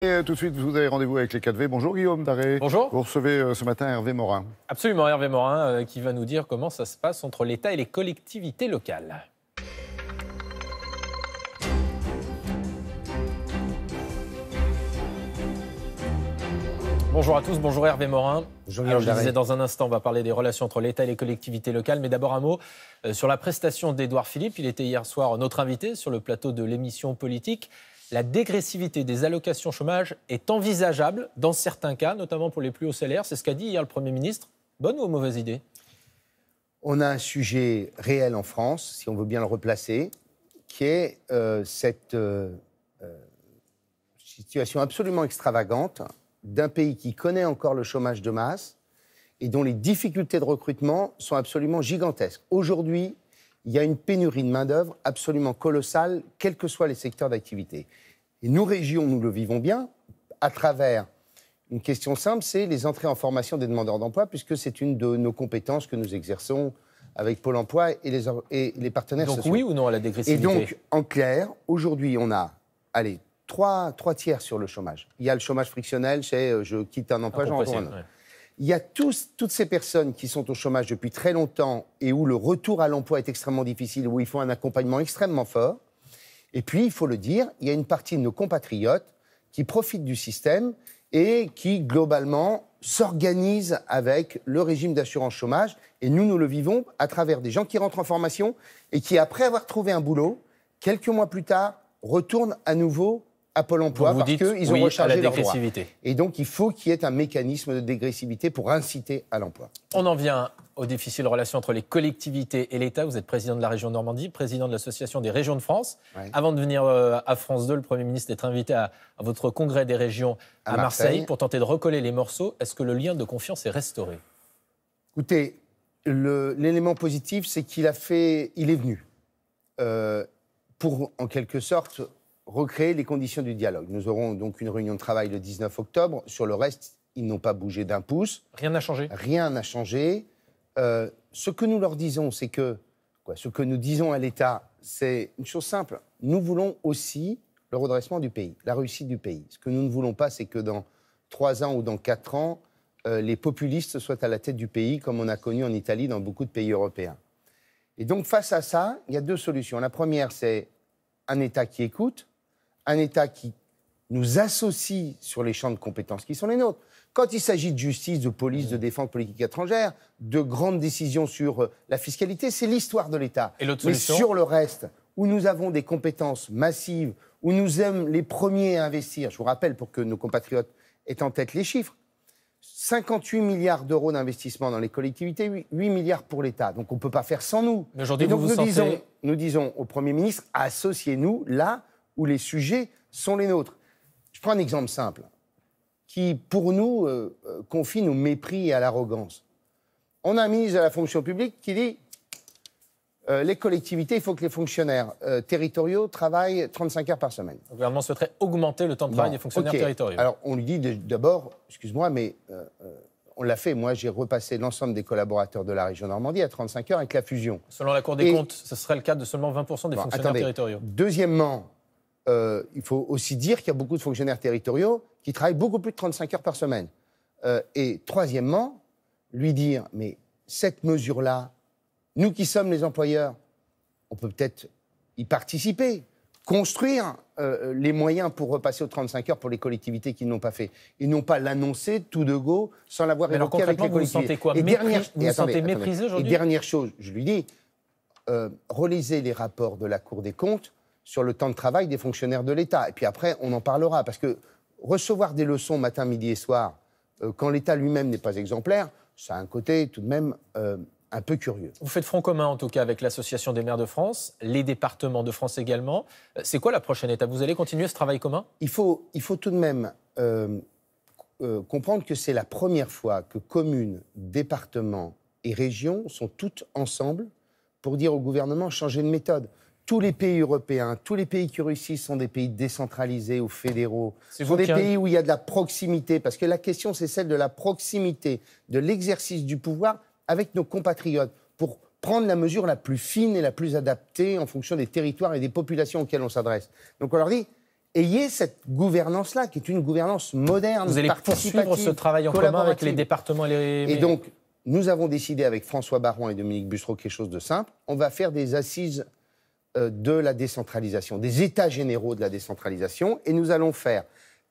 Et tout de suite, vous avez rendez-vous avec les 4V. Bonjour Guillaume Daré. Bonjour. Vous recevez ce matin Hervé Morin. Absolument, Hervé Morin qui va nous dire comment ça se passe entre l'État et les collectivités locales. Bonjour à tous, bonjour Hervé Morin. Bonjour Alors, Guillaume je Daré. disais dans un instant, on va parler des relations entre l'État et les collectivités locales. Mais d'abord un mot sur la prestation d'Édouard Philippe. Il était hier soir notre invité sur le plateau de l'émission politique. La dégressivité des allocations chômage est envisageable dans certains cas, notamment pour les plus hauts salaires. C'est ce qu'a dit hier le Premier ministre. Bonne ou mauvaise idée ? On a un sujet réel en France, si on veut bien le replacer, qui est cette situation absolument extravagante d'un pays qui connaît encore le chômage de masse et dont les difficultés de recrutement sont absolument gigantesques. Aujourd'hui, il y a une pénurie de main-d'œuvre absolument colossale, quels que soient les secteurs d'activité. Et nous, régions, nous le vivons bien à travers une question simple, c'est les entrées en formation des demandeurs d'emploi, puisque c'est une de nos compétences que nous exerçons avec Pôle emploi et les partenaires Donc sociaux. oui ou non à la Et dégressivité ? donc, en clair, aujourd'hui, on a, trois tiers sur le chômage. Il y a le chômage frictionnel, c'est je quitte un emploi, j'en retrouve un autre. Ouais. Il y a toutes ces personnes qui sont au chômage depuis très longtemps et où le retour à l'emploi est extrêmement difficile, où il faut un accompagnement extrêmement fort. Et puis, il faut le dire, il y a une partie de nos compatriotes qui profitent du système et qui, globalement, s'organisent avec le régime d'assurance chômage. Et nous le vivons à travers des gens qui rentrent en formation et qui, après avoir trouvé un boulot, quelques mois plus tard, retournent à nouveau à Pôle emploi parce qu'ils ont rechargé leurs droits. Et donc, il faut qu'il y ait un mécanisme de dégressivité pour inciter à l'emploi. On en vient aux difficiles relations entre les collectivités et l'État. Vous êtes président de la région Normandie, président de l'Association des régions de France. Ouais. Avant de venir à France 2, le Premier ministre est invité à votre congrès des régions à Marseille pour tenter de recoller les morceaux. Est-ce que le lien de confiance est restauré ? Écoutez, l'élément positif, c'est qu'il est venu pour, en quelque sorte, recréer les conditions du dialogue. Nous aurons donc une réunion de travail le 19 octobre. Sur le reste, ils n'ont pas bougé d'un pouce. Rien n'a changé ? Rien n'a changé. Ce que nous leur disons, c'est que... ce que nous disons à l'État, c'est une chose simple. Nous voulons aussi le redressement du pays, la réussite du pays. Ce que nous ne voulons pas, c'est que dans 3 ans ou dans 4 ans, les populistes soient à la tête du pays, comme on a connu en Italie, dans beaucoup de pays européens. Et donc, face à ça, il y a 2 solutions. La première, c'est un État qui écoute, un État qui nous associe sur les champs de compétences qui sont les nôtres. Quand il s'agit de justice, de police, de défense politique étrangère, de grandes décisions sur la fiscalité, c'est l'histoire de l'État. Et l'autre Mais solution ? sur le reste, où nous avons des compétences massives, où nous sommes les premiers à investir, je vous rappelle, pour que nos compatriotes aient en tête les chiffres, 58 milliards d'euros d'investissement dans les collectivités, 8 milliards pour l'État. Donc on ne peut pas faire sans nous. Mais aujourd'hui, Et donc vous sentez... nous disons au Premier ministre, associez-nous là où les sujets sont les nôtres. Je prends un exemple simple, qui pour nous confine au mépris et à l'arrogance. On a un ministre de la fonction publique qui dit les collectivités, il faut que les fonctionnaires territoriaux travaillent 35 heures par semaine. Le gouvernement souhaiterait augmenter le temps de travail des fonctionnaires territoriaux. Alors, on lui dit d'abord, excuse-moi, mais on l'a fait. Moi, j'ai repassé l'ensemble des collaborateurs de la région Normandie à 35 heures avec la fusion. Selon la Cour des comptes, ce serait le cas de seulement 20% des fonctionnaires territoriaux. Deuxièmement, il faut aussi dire qu'il y a beaucoup de fonctionnaires territoriaux qui travaillent beaucoup plus de 35 heures par semaine. Et troisièmement, lui dire, mais cette mesure-là, nous qui sommes les employeurs, on peut peut-être y participer, construire les moyens pour repasser aux 35 heures pour les collectivités qui ne l'ont pas fait. Et non pas l'annoncer tout de go sans l'avoir évoqué avec les collectivités. Vous vous sentez méprisé aujourd'hui ? Et dernière chose, je lui dis, relisez les rapports de la Cour des comptes sur le temps de travail des fonctionnaires de l'État. Et puis après, on en parlera. Parce que recevoir des leçons matin, midi et soir, quand l'État lui-même n'est pas exemplaire, ça a un côté tout de même un peu curieux. Vous faites front commun, en tout cas, avec l'Association des maires de France, les départements de France également. C'est quoi la prochaine étape ? Vous allez continuer ce travail commun ? Il faut tout de même comprendre que c'est la première fois que communes, départements et régions sont toutes ensemble pour dire au gouvernement changer de méthode. Tous les pays européens, tous les pays qui réussissent sont des pays décentralisés ou fédéraux. Ce sont des pays où il y a de la proximité, parce que la question, c'est celle de la proximité, de l'exercice du pouvoir avec nos compatriotes, pour prendre la mesure la plus fine et la plus adaptée en fonction des territoires et des populations auxquelles on s'adresse. Donc on leur dit, ayez cette gouvernance-là, qui est une gouvernance moderne, Vous allez poursuivre ce travail en commun avec les départements et les... Et donc, nous avons décidé avec François Baron et Dominique Bussereau quelque chose de simple. On va faire des assises de la décentralisation, des états généraux de la décentralisation, et nous allons faire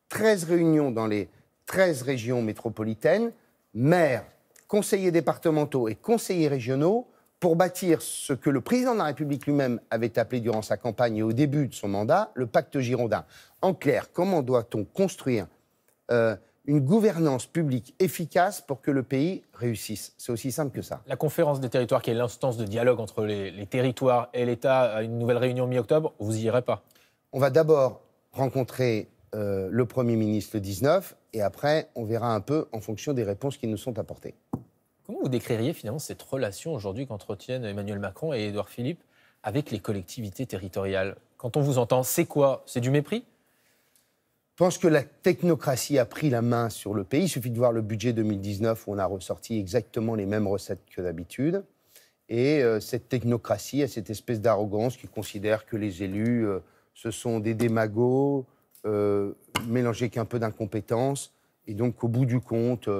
13 réunions dans les 13 régions métropolitaines, maires, conseillers départementaux et conseillers régionaux, pour bâtir ce que le président de la République lui-même avait appelé durant sa campagne et au début de son mandat, le pacte girondin. En clair, comment doit-on construire une gouvernance publique efficace pour que le pays réussisse? C'est aussi simple que ça. La conférence des territoires, qui est l'instance de dialogue entre les territoires et l'État, à une nouvelle réunion mi-octobre, vous y irez pas? On va d'abord rencontrer le Premier ministre le 19, et après, on verra un peu en fonction des réponses qui nous sont apportées. Comment vous décririez finalement cette relation aujourd'hui qu'entretiennent Emmanuel Macron et Édouard Philippe avec les collectivités territoriales? Quand on vous entend, c'est quoi? C'est du mépris? Je pense que la technocratie a pris la main sur le pays. Il suffit de voir le budget 2019 où on a ressorti exactement les mêmes recettes que d'habitude. Et cette technocratie a cette espèce d'arrogance qui considère que les élus, ce sont des démagos, mélangés qu'un peu d'incompétence. Et donc, au bout du compte...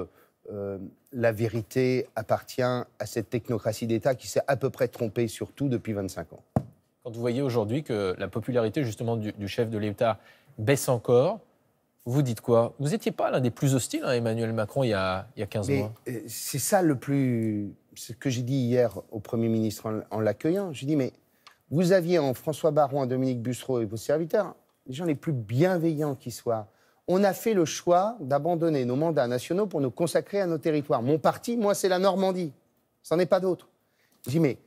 la vérité appartient à cette technocratie d'État qui s'est à peu près trompée sur tout depuis 25 ans. Quand vous voyez aujourd'hui que la popularité justement du chef de l'État baisse encore, vous dites quoi? Vous n'étiez pas l'un des plus hostiles à Emmanuel Macron il y a 15 mois. C'est ça le plus... C'est ce que j'ai dit hier au Premier ministre en l'accueillant. J'ai dit, mais vous aviez en François Baron, en Dominique Bussereau et vos serviteurs, les gens les plus bienveillants qui soient. On a fait le choix d'abandonner nos mandats nationaux pour nous consacrer à nos territoires. Mon parti, moi, c'est la Normandie. Ça n'en est pas d'autre. Je dis, mais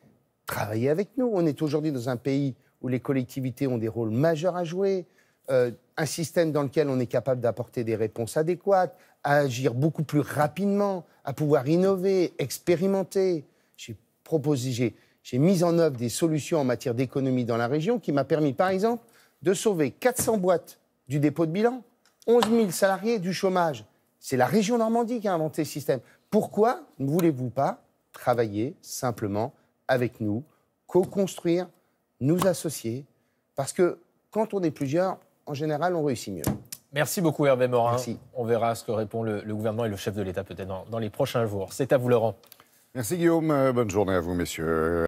travaillez avec nous. On est aujourd'hui dans un pays où les collectivités ont des rôles majeurs à jouer, un système dans lequel on est capable d'apporter des réponses adéquates, à agir beaucoup plus rapidement, à pouvoir innover, expérimenter. J'ai mis en œuvre des solutions en matière d'économie dans la région qui m'a permis, par exemple, de sauver 400 boîtes du dépôt de bilan, 11 000 salariés du chômage. C'est la région Normandie qui a inventé ce système. Pourquoi ne voulez-vous pas travailler simplement avec nous, co-construire, nous associer? Parce que quand on est plusieurs, en général, on réussit mieux. Merci beaucoup Hervé Morin. Merci. On verra ce que répond le gouvernement et le chef de l'État peut-être dans les prochains jours. C'est à vous Laurent. Merci Guillaume, bonne journée à vous messieurs.